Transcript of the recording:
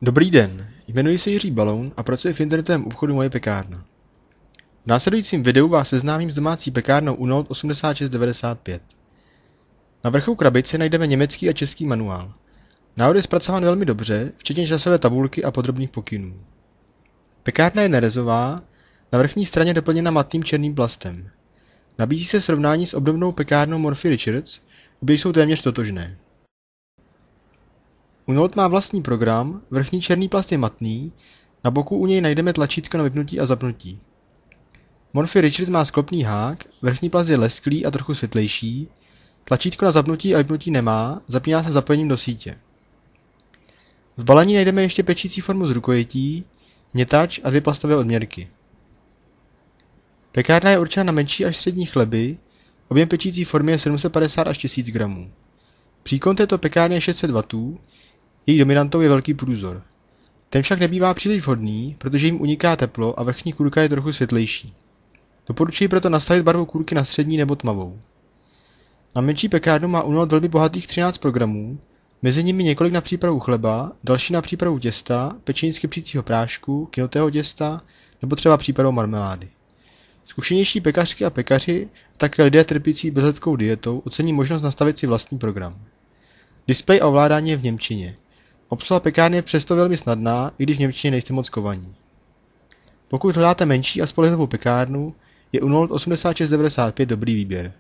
Dobrý den, jmenuji se Jiří Baloun a pracuji v internetovém obchodu Moje pekárna. V následujícím videu vás seznámím s domácí pekárnou Unold 8695. Na vrchu krabice najdeme německý a český manuál. Návod je zpracován velmi dobře, včetně časové tabulky a podrobných pokynů. Pekárna je nerezová, na vrchní straně doplněna matným černým plastem. Nabízí se srovnání s obdobnou pekárnou Murphy Richards, obě jsou téměř totožné. Unold má vlastní program, vrchní černý plast je matný, na boku u něj najdeme tlačítko na vypnutí a zapnutí. Murphy Richards má sklopný hák, vrchní plast je lesklý a trochu světlejší, tlačítko na zapnutí a vypnutí nemá, zapíná se zapojením do sítě. V balení najdeme ještě pečící formu z rukojetí, mětač a dvě plastové odměrky. Pekárna je určena na menší až střední chleby, objem pečící formy je 750 až 1000 gramů. Příkon této pekárny je 600 W, její dominantou je velký průzor. Ten však nebývá příliš vhodný, protože jim uniká teplo a vrchní kůrka je trochu světlejší. Doporučuji proto nastavit barvu kůrky na střední nebo tmavou. Na menší pekárnu má Unold velmi bohatých 13 programů, mezi nimi několik na přípravu chleba, další na přípravu těsta, pečení z kypřícího prášku, kynutého těsta nebo třeba přípravu marmelády. Zkušenější pekařky a pekaři, také lidé trpící bezlepkou dietou, ocení možnost nastavit si vlastní program. Displej a ovládání je v němčině. Obsluha pekárny je přesto velmi snadná, i když v němčině nejste moc kovaní. Pokud hledáte menší a spolehlivou pekárnu, je Unold 8695 dobrý výběr.